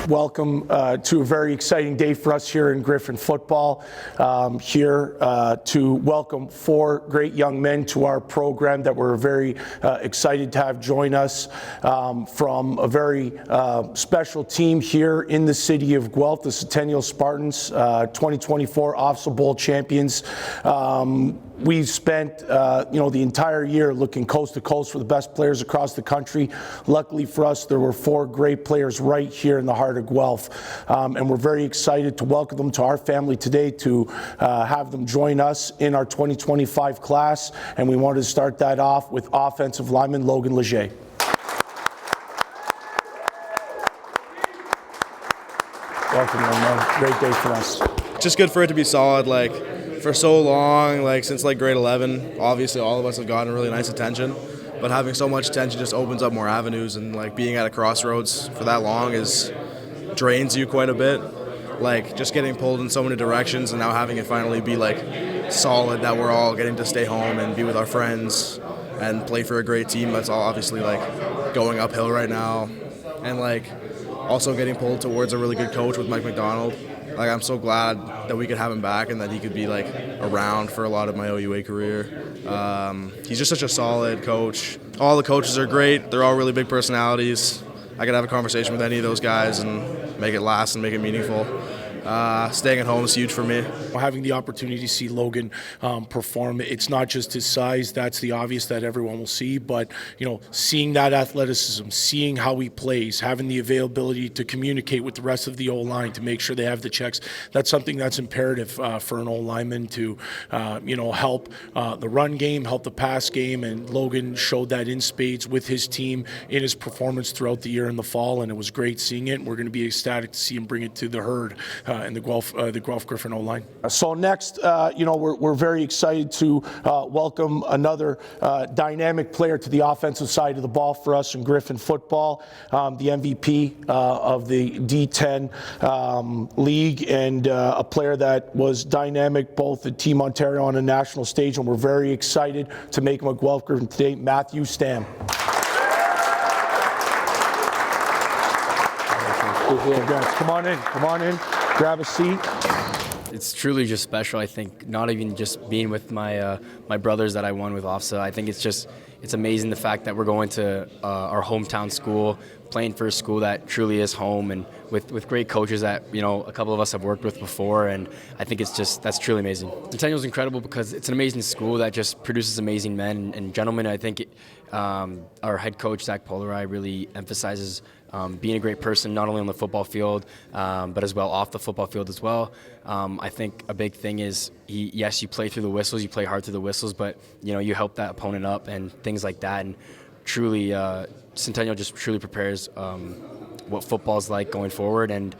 Welcome to a very exciting day for us here in Gryphon football. Here to welcome 4 great young men to our program that we're very excited to have join us from a very special team here in the city of Guelph, the Centennial Spartans, 2024 OFSA Bowl champions. We've spent, the entire year looking coast to coast for the best players across the country. Luckily for us, there were 4 great players right here in the heart of Guelph. And we're very excited to welcome them to our family today, to have them join us in our 2025 class. And we wanted to start that off with offensive lineman Logan Leger. Welcome, young man. Great day for us. Just good for it to be solid, for so long, since grade 11. Obviously, all of us have gotten really nice attention, but having so much attention just opens up more avenues, and being at a crossroads for that long drains you quite a bit. Just getting pulled in so many directions, and now having it finally be solid that we're all getting to stay home and be with our friends and play for a great team. That's all obviously going uphill right now, and also getting pulled towards a really good coach with Mike McDonald. I'm so glad that we could have him back and that he could be around for a lot of my OUA career. He's just such a solid coach. All the coaches are great. They're all really big personalities. I could have a conversation with any of those guys and make it last and make it meaningful. Staying at home is huge for me. Having the opportunity to see Logan perform, it's not just his size, that's the obvious that everyone will see, but seeing that athleticism, seeing how he plays, having the availability to communicate with the rest of the O-line to make sure they have the checks, that's something that's imperative for an O-lineman to help the run game, help the pass game, and Logan showed that in spades with his team in his performance throughout the year in the fall, and it was great seeing it. We're going to be ecstatic to see him bring it to the herd in the Guelph Gryphon O-line. So next, we're very excited to welcome another dynamic player to the offensive side of the ball for us in Gryphon football, the MVP of the D10 league, and a player that was dynamic both at Team Ontario on a national stage, and we're very excited to make him a Guelph Gryphon today, Matthew Stam. Congrats. Come on in. Grab a seat. It's truly just special. I think not even just being with my my brothers that I won with OFSA. I think it's amazing the fact that we're going to our hometown school, playing for a school that truly is home, and with great coaches that a couple of us have worked with before. And I think that's truly amazing. Centennial is incredible because it's an amazing school that just produces amazing men and gentlemen. I think our head coach Zach Polarai really emphasizes being a great person, not only on the football field, but as well off the football field as well. I think a big thing is, yes, you play through the whistles, you play hard through the whistles, but you help that opponent up and things like that. And truly, Centennial just truly prepares what football is like going forward, and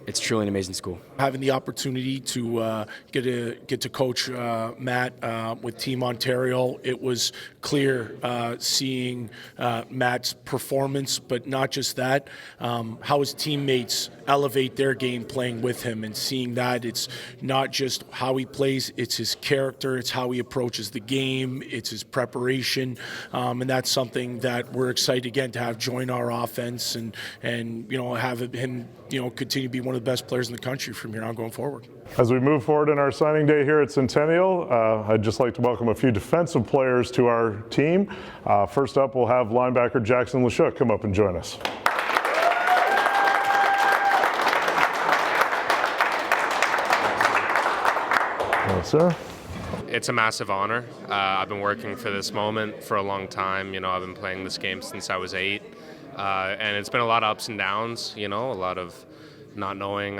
it's truly an amazing school. Having the opportunity to get to coach Matt with Team Ontario, it was clear seeing Matt's performance, but not just that, how his teammates elevate their game playing with him, and seeing that it's not just how he plays, it's his character, it's how he approaches the game, it's his preparation, and that's something that we're excited again to have join our offense, and have him continue to be one of the best players in the country from here on going forward. As we move forward in our signing day here at Centennial, I'd just like to welcome a few defensive players to our team. First up, we'll have linebacker Jackson Leshuk come up and join us. Yes, sir. It's a massive honor. I've been working for this moment for a long time. I've been playing this game since I was 8. And it's been a lot of ups and downs, a lot of not knowing,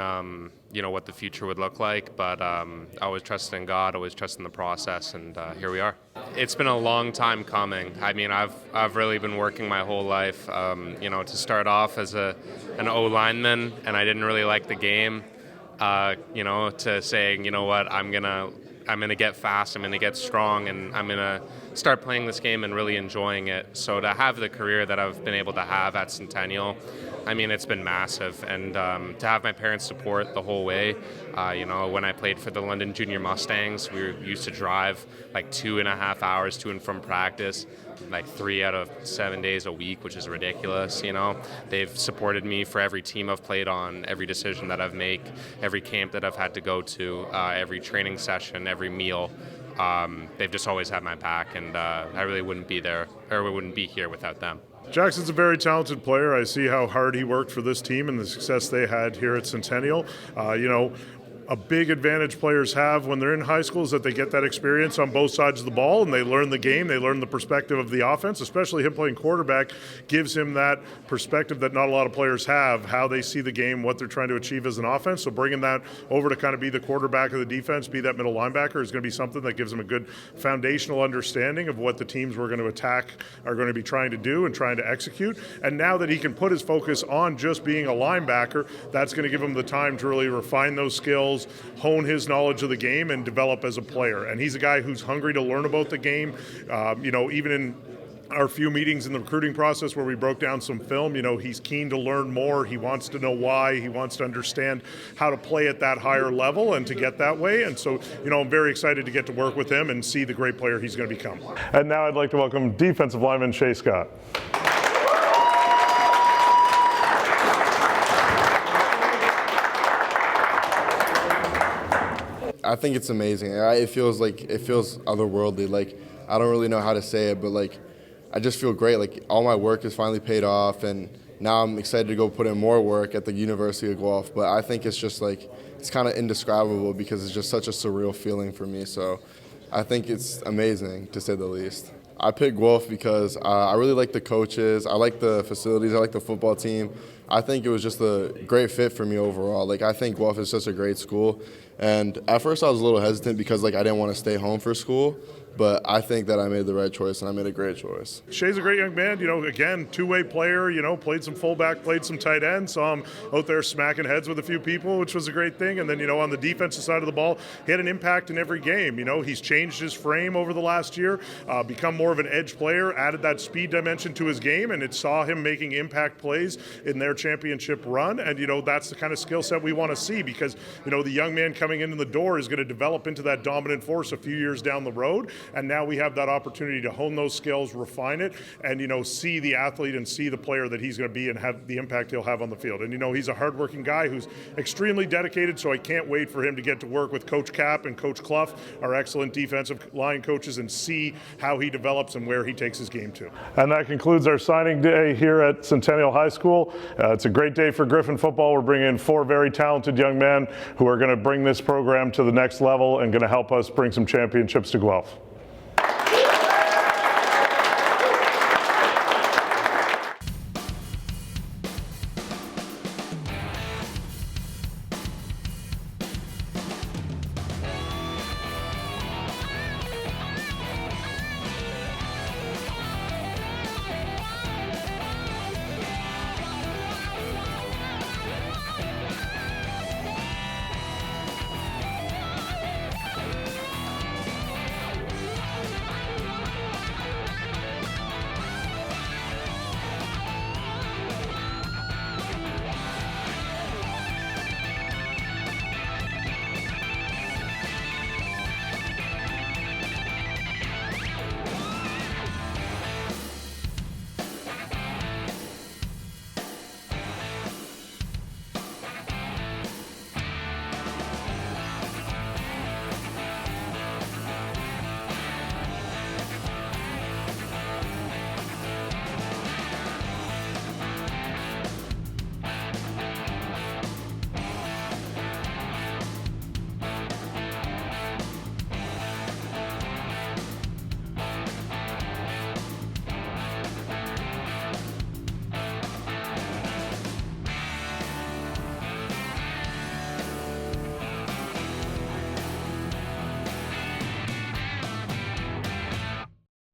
what the future would look like. But I always trusted in God, always trusted in the process, and here we are. It's been a long time coming. I mean, I've really been working my whole life, to start off as an O-lineman, and I didn't really like the game, to saying, what, I'm gonna get fast, I'm gonna get strong, and I'm gonna start playing this game and really enjoying it. So to have the career that I've been able to have at Centennial, I mean, it's been massive. And to have my parents' support the whole way, when I played for the London Junior Mustangs, we used to drive 2.5 hours to and from practice. like 3 out of 7 days a week, which is ridiculous. They've supported me for every team I've played on, every decision that I've made, every camp that I've had to go to, every training session, every meal. They've just always had my back, and I really wouldn't be there, or we wouldn't be here without them. Jackson's a very talented player. I see how hard he worked for this team and the success they had here at Centennial. A big advantage players have when they're in high school is that they get that experience on both sides of the ball and they learn the game, they learn the perspective of the offense, especially him playing quarterback gives him that perspective that not a lot of players have, how they see the game, what they're trying to achieve as an offense. So bringing that over to kind of be the quarterback of the defense, be that middle linebacker is going to be something that gives him a good foundational understanding of what the teams we're going to attack are going to be trying to do and trying to execute. And now that he can put his focus on just being a linebacker, that's going to give him the time to really refine those skills, hone his knowledge of the game, and develop as a player. And he's a guy who's hungry to learn about the game. Even in our few meetings in the recruiting process where we broke down some film, he's keen to learn more. He wants to know why. He wants to understand how to play at that higher level and to get that way. And so, I'm very excited to get to work with him and see the great player he's going to become. And now I'd like to welcome defensive lineman Shai Scott. I think it's amazing. It feels otherworldly. Like, I don't really know how to say it, but like, I just feel great. Like, all my work is finally paid off, and now I'm excited to go put in more work at the University of Guelph. But I think it's just like, it's kind of indescribable because it's just such a surreal feeling for me. So I think it's amazing, to say the least. I picked Guelph because I really like the coaches, I like the facilities, I like the football team. I think it was just a great fit for me overall. Like, I think Guelph is such a great school. And at first I was a little hesitant because I didn't want to stay home for school. But I think that I made the right choice, and I made a great choice. Shai's a great young man, again, two-way player, played some fullback, played some tight end, saw him out there smacking heads with a few people, which was a great thing. And then, on the defensive side of the ball, he had an impact in every game. He's changed his frame over the last year, become more of an edge player, added that speed dimension to his game, and it saw him making impact plays in their championship run. And, that's the kind of skill set we want to see because, the young man coming into the door is going to develop into that dominant force a few years down the road. And now we have that opportunity to hone those skills, refine it, and, see the athlete and see the player that he's going to be and have the impact he'll have on the field. And, he's a hardworking guy who's extremely dedicated, so I can't wait for him to get to work with Coach Cap and Coach Clough, our excellent defensive line coaches, and see how he develops and where he takes his game to. And that concludes our signing day here at Centennial High School. It's a great day for Gryphon football. We're bringing in 4 very talented young men who are going to bring this program to the next level and going to help us bring some championships to Guelph.